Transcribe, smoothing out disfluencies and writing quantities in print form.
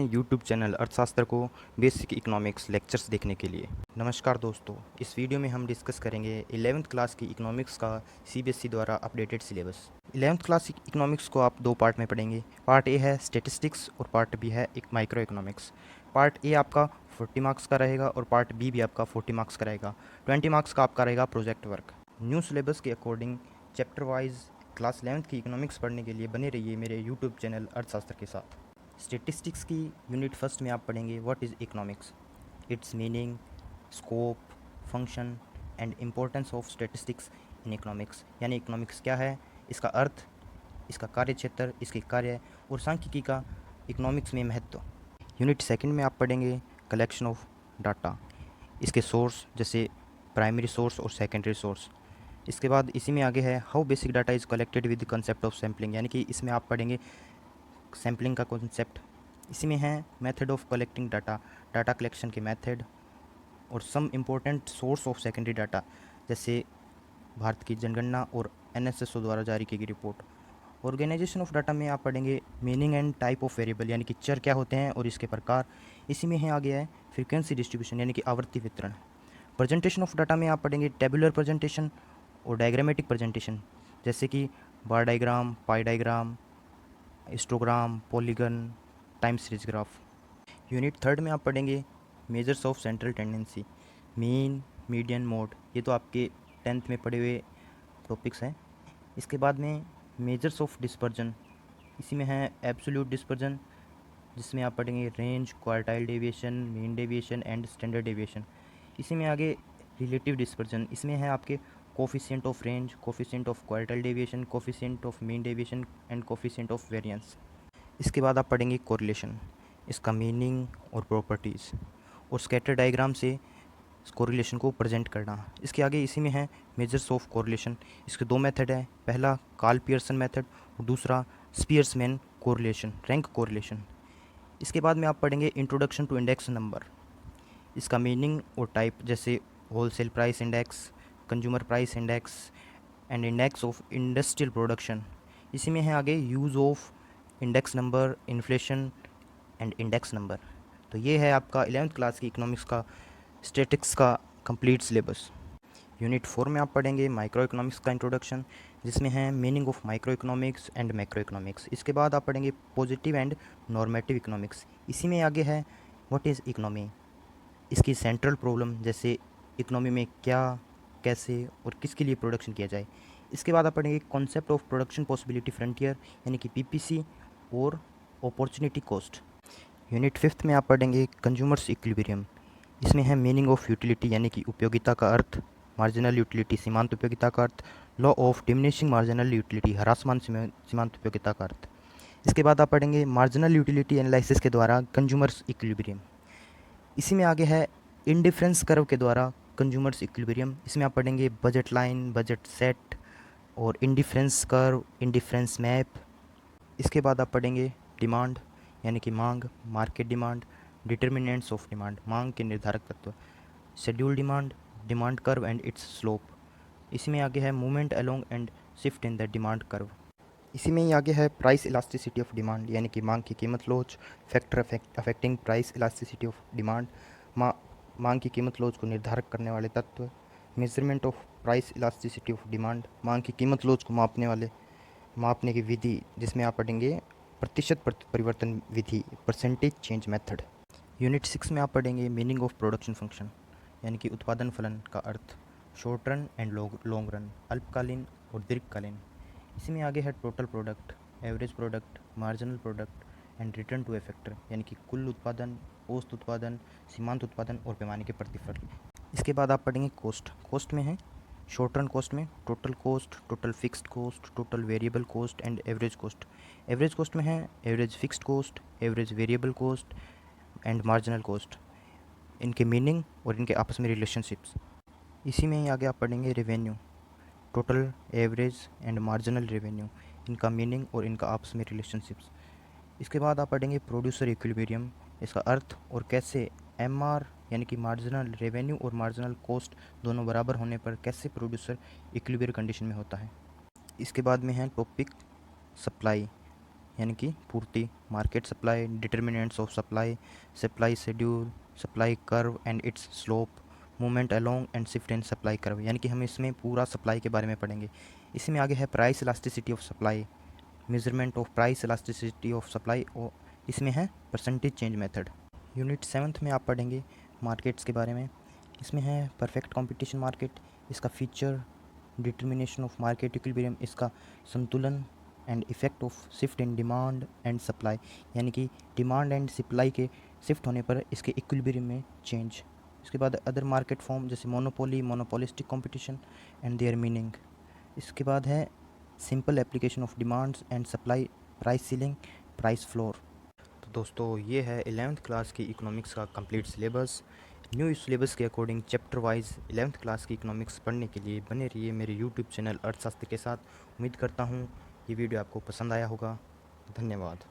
YouTube channel अर्थशास्त्र को basic economics lectures देखने के लिए। नमस्कार दोस्तों, इस वीडियो में हम डिस्कस करेंगे 11th क्लास की इकोनॉमिक्स का सीबीएसई द्वारा updated syllabus. 11th class economics को आप दो पार्ट में पढ़ेंगे। पार्ट ए है स्टेटिस्टिक्स और पार्ट बी है एक माइक्रो इकोनॉमिक्स। पार्ट ए आपका 40 मार्क्स का रहेगा और पार्ट बी भी आपका 40 मार्क्स का रहेगा। 20 मार्क्स का आपका रहेगा प्रोजेक्ट वर्क। न्यू सिलेबस के according chapter wise class 11th की इकोनॉमिक्स पढ़ने के लिए बने रहिए मेरे यूट्यूब चैनल अर्थशास्त्र के साथ। स्टेटिस्टिक्स की यूनिट फर्स्ट में आप पढ़ेंगे what is economics, it's meaning, scope, function and importance of statistics in economics, यानी इकोनॉमिक्स क्या है, इसका अर्थ, इसका कार्य क्षेत्र, इसके कार्य और सांख्यिकी का इकोनॉमिक्स में महत्व। यूनिट सेकंड में आप पढ़ेंगे कलेक्शन ऑफ डाटा, इसके सोर्स जैसे प्राइमरी सोर्स और सेकेंडरी सोर्स। इसके बाद इसी में आगे है how basic data is collected with concept of sampling, यानी कि इसमें आप पढ़ेंगे सैम्पलिंग का कॉन्सेप्ट। इसी में है method of collecting data, data collection के मेथड और some important source of secondary data जैसे भारत की जनगणना और एनएसएसओ द्वारा जारी की गई रिपोर्ट। ऑर्गेनाइजेशन ऑफ डाटा में आप पढ़ेंगे meaning and type of variable, यानी कि चर क्या होते हैं और इसके प्रकार। इसी में है आगे है फ्रीक्वेंसी डिस्ट्रीब्यूशन, यानी कि आवर्ती वितरण। प्रेजेंटेशन ऑफ डाटा में आप पढ़ेंगे टेबुलर प्रेजेंटेशन और डायग्रामेटिक प्रेजेंटेशन, जैसे कि bar diagram, pie diagram, histogram, polygon, time series graph. Unit third में आप पढ़ेंगे measures of central tendency, mean, median, mode. ये तो आपके 10th में पढ़े हुए टॉपिक्स हैं। इसके बाद में मेजर्स ऑफ डिस्पर्जन, इसी में है एब्सोल्यूट डिस्पर्जन, जिसमें आप पढ़ेंगे range, quartile deviation, mean deviation and standard deviation. इसी में आगे रिलेटिव डिस्पर्जन, इसमें है आपके coefficient of range, coefficient of quartile deviation, coefficient of mean deviation and coefficient of variance. इसके बाद आप पढ़ेंगे कोरिलेशन, इसका मीनिंग और प्रॉपर्टीज़ और स्कैटर डायग्राम से कोरिलेशन को प्रेजेंट करना। इसके आगे इसी में है मेजर्स ऑफ कोरिलेशन, इसके दो मेथड है, पहला कार्ल पियर्सन मेथड और दूसरा स्पीयर्समैन कोरिलेशन, रैंक कोरिलेशन। इसके बाद में आप पढ़ेंगे इंट्रोडक्शन टू इंडेक्स नंबर, इसका मीनिंग और टाइप जैसे wholesale price index, consumer price index and index of industrial production. इसी में है आगे use of index number, inflation and index number. तो ये है आपका 11th क्लास की इकोनॉमिक्स का स्टैटिस्टिक्स का कंप्लीट सिलेबस। यूनिट 4 में आप पढ़ेंगे माइक्रो इकोनॉमिक्स का इंट्रोडक्शन, जिसमें है meaning of micro economics and macro economics. इसके बाद आप पढ़ेंगे पॉजिटिव एंड नॉर्मेटिव इकोनॉमिक्स। इसी में आगे है व्हाट इज़ इकोनॉमी, इसकी सेंट्रल प्रॉब्लम जैसे इकोनॉमी में क्या, कैसे और किसके लिए प्रोडक्शन किया जाए। इसके बाद आप पढ़ेंगे concept of production possibility frontier, यानी कि पीपीसी और अपॉर्चुनिटी कॉस्ट। यूनिट 5 में आप पढ़ेंगे कंज्यूमर्स इक्विलिब्रियम, इसमें है मीनिंग ऑफ यूटिलिटी, यानी कि उपयोगिता का अर्थ, मार्जिनल यूटिलिटी, सीमांत उपयोगिता का अर्थ, law of diminishing marginal utility, ह्रासमान सीमांत उपयोगिता का अर्थ। इसके बाद आप पढ़ेंगे मार्जिनल यूटिलिटी एनालिसिस के द्वारा कंज्यूमर्स इक्विलिब्रियम। इसी में आगे है इंडिफरेंस कर्व के द्वारा कंज्यूमर्स इक्विलिब्रियम। इसमें आप पढ़ेंगे बजट लाइन, बजट सेट और इंडिफरेंस कर्व, इंडिफरेंस मैप। इसके बाद आप पढ़ेंगे डिमांड, यानी कि मांग, market demand, determinants of demand, मांग के निर्धारक तत्व, schedule demand, demand curve and it's slope. इसी में आगे है movement along and shift in the demand curve. इसी में ही आगे है प्राइस इलास्टिसिटी ऑफ डिमांड, यानी कि मांग की कीमत लोच, factor affecting price elasticity of demand, मांग की कीमत लोच को निर्धारक करने वाले तत्व, measurement of price elasticity of demand, मांग की कीमत लोच को मापने की विधि, जिसमें आप पढ़ेंगे प्रतिशत परिवर्तन विधि, परसेंटेज चेंज मेथड। यूनिट 6 में आप पढ़ेंगे मीनिंग ऑफ प्रोडक्शन फंक्शन, यानी कि उत्पादन फलन का अर्थ, short run and long run, अल्पकालीन और दीर्घकालीन। इसी में आगे है total product, average product, marginal product and return to effector, यानी कि कुल उत्पादन, औसत उत्पादन, सीमांत उत्पादन और पैमाने के प्रतिफल। इसके बाद आप पढ़ेंगे कॉस्ट। कॉस्ट में है शॉर्ट रन कॉस्ट में total cost, total fixed cost, total variable cost and average cost. Average cost में है average fixed cost, average variable cost and marginal cost, इनके मीनिंग और इनके आपस में रिलेशनशिप्स। इसी में ही आगे आप पढ़ेंगे revenue, total, average and marginal revenue, इनका मीनिंग और इनका आपस में रिलेशनशिप्स। इसके बाद आप पढ़ेंगे प्रोड्यूसर इक्विलिब्रियम, इसका अर्थ और कैसे एमआर, यानी कि मार्जिनल रेवेन्यू और मार्जिनल कॉस्ट दोनों बराबर होने पर कैसे प्रोड्यूसर इक्विलिब्रियम कंडीशन में होता है। इसके बाद में है टॉपिक सप्लाई, यानी कि पूर्ति, market supply, determinants of supply, supply schedule, supply curve and it's slope, movement along and shift in supply curve, यानी कि हम इसमें पूरा सप्लाई के बारे में पढ़ेंगे। इसमें आगे है price elasticity of supply, measurement of price elasticity of supply, और इसमें है percentage change method. Unit 7th में आप पढ़ेंगे मार्केट्स के बारे में। इसमें है परफेक्ट कंपटीशन मार्केट, इसका feature, determination of market equilibrium, इसका संतुलन, and effect of shift in demand and supply, यानी कि डिमांड एंड सप्लाई के शिफ्ट होने पर इसके इक्विलिब्रियम में चेंज। इसके बाद अदर मार्केट फॉर्म जैसे monopoly, monopolistic competition and there meaning. इसके बाद है simple application of demands and supply, price ceiling, price floor. तो दोस्तों ये है 11th क्लास की इकोनॉमिक्स का कंप्लीट सिलेबस। न्यू सिलेबस के according chapter wise 11th class की इकोनॉमिक्स पढ़ने के लिए बने रहिए मेरे यूट्यूब चैनल अर्थशास्त्र के साथ। उम्मीद करता हूँ ये वीडियो आपको पसंद आया होगा। धन्यवाद।